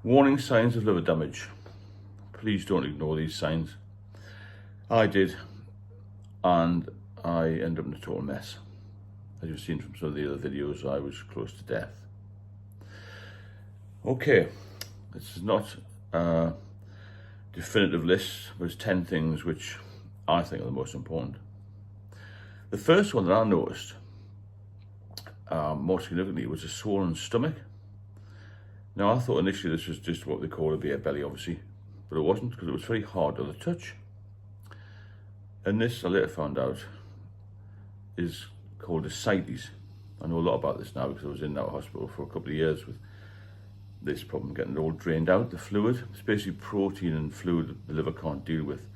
Warning signs of liver damage. Please don't ignore these signs. I did, and I ended up in a total mess. As you've seen from some of the other videos, I was close to death. Okay, this is not a definitive list, but it's 10 things which I think are the most important. The first one that I noticed, more significantly, was a swollen stomach. Now, I thought initially this was just what they call a beer belly, obviously, but it wasn't, because it was very hard to the touch. And this, I later found out, is called ascites. I know a lot about this now because I was in that hospital for a couple of years with this problem, getting it all drained out, the fluid. It's basically protein and fluid that the liver can't deal with.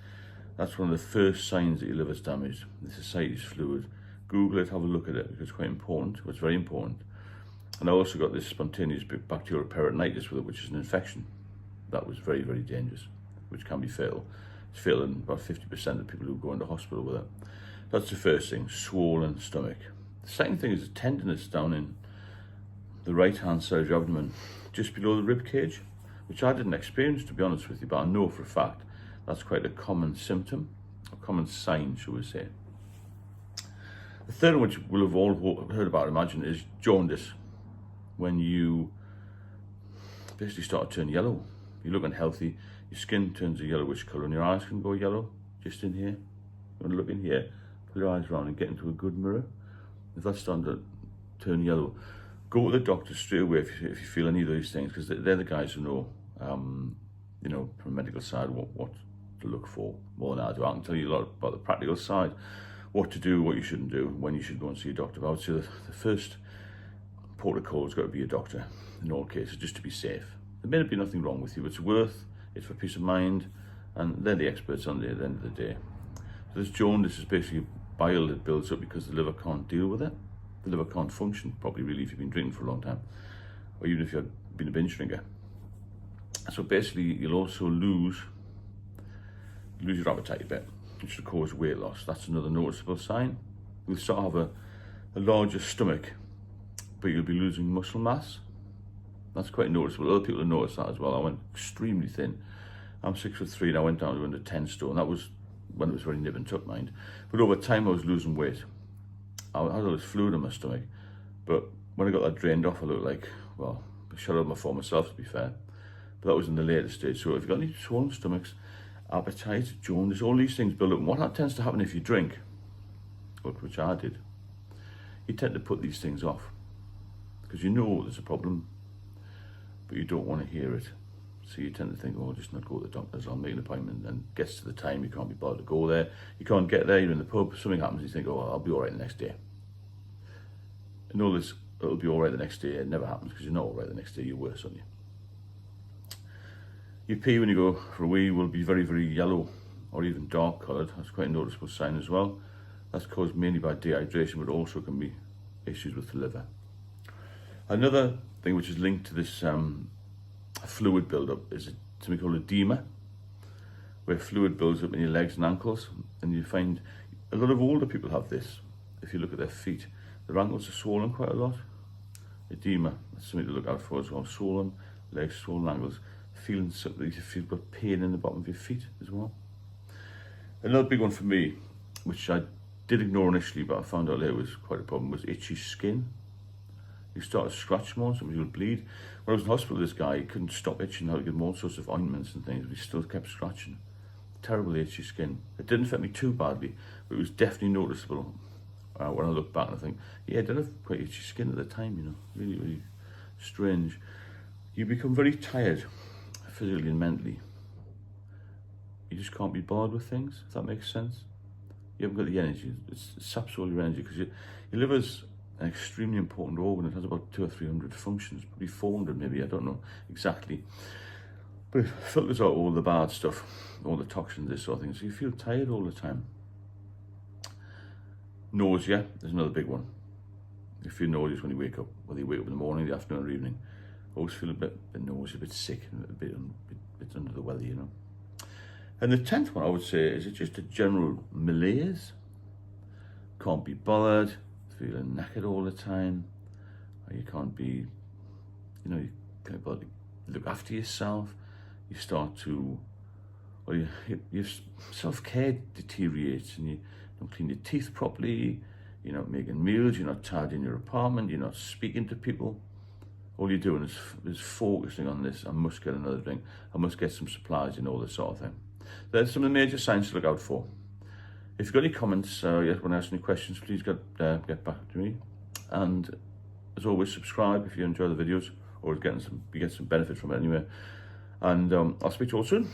That's one of the first signs that your liver's damaged, this ascites fluid. Google it, have a look at it, because it's quite important. It's very important. And I also got this spontaneous bacterial peritonitis with it, which is an infection. That was very, very dangerous, which can be fatal. It's fatal in about 50% of people who go into hospital with it. That's the first thing, swollen stomach. The second thing is a tenderness down in the right-hand side of your abdomen, just below the rib cage, which I didn't experience, to be honest with you, but I know for a fact that's quite a common symptom, a common sign, shall we say. The third one, which we'll have all heard about, I imagine, is jaundice. When you basically start to turn yellow. You're looking healthy, your skin turns a yellowish colour and your eyes can go yellow, just in here. You want to look in here, pull your eyes around and get into a good mirror. If that's starting to turn yellow, go to the doctor straight away if you feel any of these things, because they're the guys who know, you know, from a medical side, what to look for more than I do. I can tell you a lot about the practical side, what to do, what you shouldn't do, when you should go and see a doctor. But I would say the first protocol has got to be a doctor in all cases, just to be safe. There may be nothing wrong with you. It's for peace of mind, and they're the experts on it at the end of the day. So this jaundice is basically bile that builds up because the liver can't deal with it. The liver can't function properly, really, if you've been drinking for a long time, or even if you've been a binge drinker. So basically, you'll also lose your appetite a bit, which will cause weight loss. That's another noticeable sign. You'll start to have a larger stomach, but you'll be losing muscle mass. That's quite noticeable. Other people have noticed that as well. I went extremely thin. I'm 6'3" and I went down to under 10 stone. That was when it was very nip and tuck, mind. But over time I was losing weight. I had all this fluid in my stomach, but when I got that drained off, I looked like, well, I shut up for myself, to be fair. But that was in the later stage. So if you've got any swollen stomachs, appetite, jaundice, all these things build up. And what tends to happen if you drink, which I did, you tend to put these things off, because you know there's a problem, but you don't want to hear it. So you tend to think, oh, I'll just not go to the doctors, I'll make an appointment. Then gets to the time, you can't be bothered to go there. You can't get there, you're in the pub, something happens, you think, oh, I'll be all right the next day. And all this, it'll be all right the next day, it never happens, because you're not all right the next day, you're worse, aren't you? Your pee when you go for a wee will be very, very yellow, or even dark coloured. That's quite a noticeable sign as well. That's caused mainly by dehydration, but also can be issues with the liver. Another thing which is linked to this fluid buildup is something called edema, where fluid builds up in your legs and ankles, and you find a lot of older people have this. If you look at their feet, their ankles are swollen quite a lot. Edema, that's something to look out for as well. Swollen legs, swollen ankles, feeling something, you feel got pain in the bottom of your feet as well. Another big one for me, which I did ignore initially, but I found out later was quite a problem, was itchy skin. You start to scratch more, somebody will bleed. When I was in hospital, this guy, he couldn't stop itching. I had to give him all sorts of ointments and things, but he still kept scratching. Terribly itchy skin. It didn't affect me too badly, but it was definitely noticeable when I look back and I think, yeah, I did have quite itchy skin at the time, you know, really, really strange. You become very tired, physically and mentally. You just can't be bothered with things, if that makes sense. You haven't got the energy. It saps all your energy, because your liver's an extremely important organ. It has about 200 or 300 functions, probably 400 maybe, I don't know exactly. But it filters out all the bad stuff, all the toxins, this sort of thing. So you feel tired all the time. Nausea is another big one. You feel nauseous when you wake up, whether you wake up in the morning, the afternoon or evening. Always feel a bit nauseous, a bit sick, and a bit under the weather, you know. And the 10th one I would say is just a general malaise. Can't be bothered, feeling knackered all the time, or you can't be, you know, you can't bother to look look after yourself. You start to, well, your self-care deteriorates, and you don't clean your teeth properly, you're not making meals, you're not tidying your apartment, you're not speaking to people. All you're doing is focusing on this. I must get another drink, I must get some supplies, and all this sort of thing. There's some of the major signs to look out for. If you've got any comments, you want to ask any questions, please get back to me. And as always, subscribe if you enjoy the videos, or you get some benefit from it anyway. And I'll speak to you all soon.